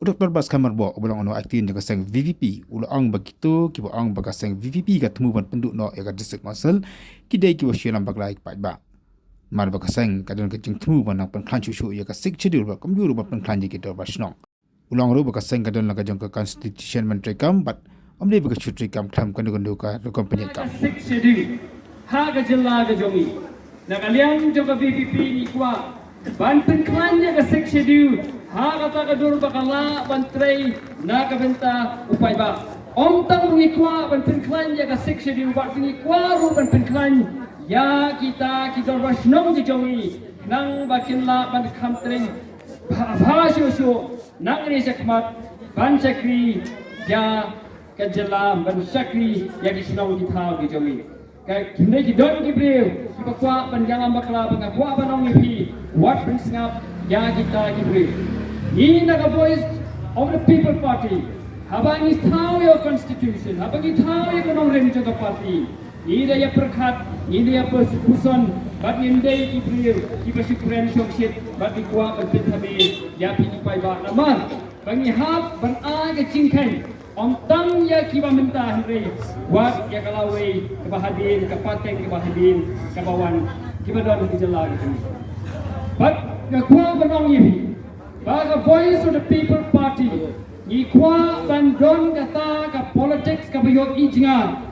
Dr. Batskhem bo ulang ono aktin jaga sang VVP ulang begitu kiba ang baga sang VVP ga Thmu ban Pynduh no ya ga district council kidai kiba Ialam Bakla ik ba mar baga sang kadon ke jing Thmu ban nang panklan chu ya ga sik schedule ba kamju ba panklan ji ke dor ba snong ulang ro baga sang kadon la ga jong ka constitution menteri kam but amle baga chutri kam tham kan ka company kam sik schedule ha ga jilla ga jomi na kalian jaga VVP ni kwa ban panklan ya ga sik schedule ha kata kadur bakala bantrai na kabenta upai ba omtang mengikwa ban penklan ya ka seksi di ubat mengikwa ru ban penklan ya kita rasnong di jongi nang bakinla ban kamtring ha shu nang ni sakmat ban sakri ya kajalam ban sakri ya kisnong di thau di jongi ka kinde ki don ki breu ki bakwa ban jangan bakla ban akwa banong ni what brings up ya kita ki breu ini naga voice of the people party. Habang is tahu your constitution. Habang is tahu your ekonomi jaga party. Ini dia perkat, ini dia persekutuan. But ini dia kipriu, kipresipuran syoksit. But dikuat berpintabi, ya pergi pai bak namar. Bangi hab ban aga cingkai. Om tang ya kiba mentah hari. Wat ya kalawai kebahadin, kepateng kebahadin, kebawan kiba don kejelah gitu. But ngakua benong ini. Baga voice of the people party ikwa bandon kata ka politics ka bayot ijingan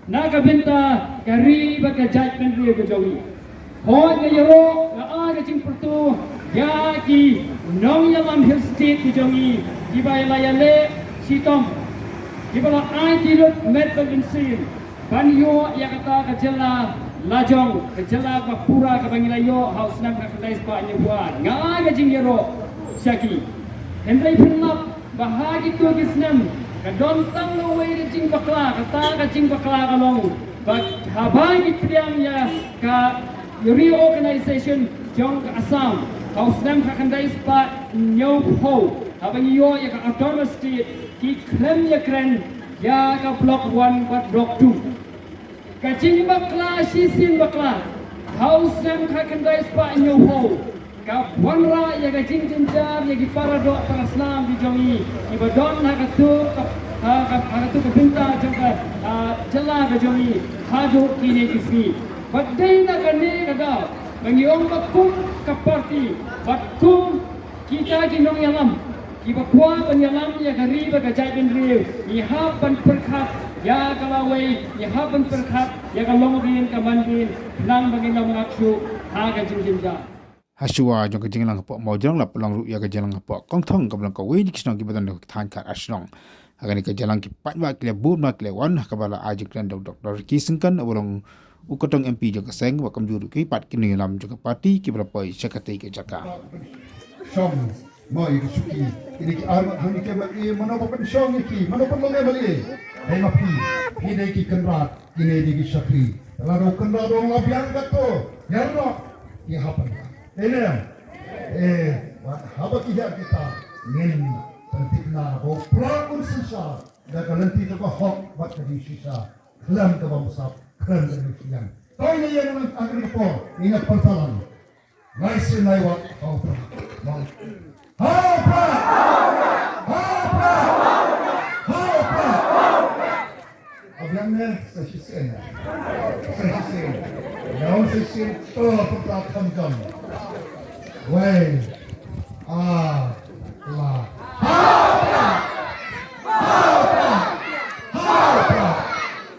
na ka benta kari baga judgment ri ka jawi hoy na yero na aga jing pertu ya ki nong Ialam hill state ki jawi ki ba yale sitom ki ba ai ti lot met ban sin ban yo ya kata ka jela lajong ka jela ka pura ka bangilayo house nam ka kadai spa nya buat nga jing yero Syaki, Hendrai pernah bahagi tu kisnam, kadon tang away di jing bakla, kata ka jing bakla kalong, bag habagi priang ya ka reorganization jong ka Assam, haus nam ka kandai spa nyau ho, habang iyo ya ka autonomous state, ki klem ya kren ya ka block 1 bat block 2, ka jing bakla sisin bakla, haus nam ka kandai spa nyau ho. Kap wanra ya ga jing jinjar ya gi para do para Islam di jongi ibadon ha katu ka pinta jangka jala ga jongi haju kini kisi badai na kane kada bangiong bakum ka party bakum kita gi nong Ialam ki bakwa ban Ialam ya gari ba ga jai ben riu ni ha ban perkhat ya kalawai ya ha ban perkhat ya ga longrin ka mandin nang bangina mangaksu ha ga jing jinjar Hasua jong ke jinglang po mau jang la pulang ru ya ke jalang po kong thong ka blang ka we di kisnong ki badan ko than ka asnong agani ke jalang ki pat wa kle bu ma kle wan ka bala ajik klan Dr. Ki singkan bolong ukotong MP jong ka seng wa kam juru ki pat ki Ialam jong ka parti ki bala poi sekate ke jaka shom moi ki suki ini ki arma dhoni ke ba e mano pa shom ki mano pa longe bali ai ma pi dei ki kanrat ki ne di ki shakri la ro kanrat ro la biang ka to yarno ki hapan ini haba kita nen penting na bo prakun sisa da kalanti to ko hok bat di sisa klam ka bamsap klam da siang toy ne yan ang agri po ingat pantalan nice nai wa ha abiang ne sa sisen now sisen to pa kam Wei, la, haupa,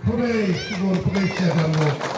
hooray, siguro, hooray siya,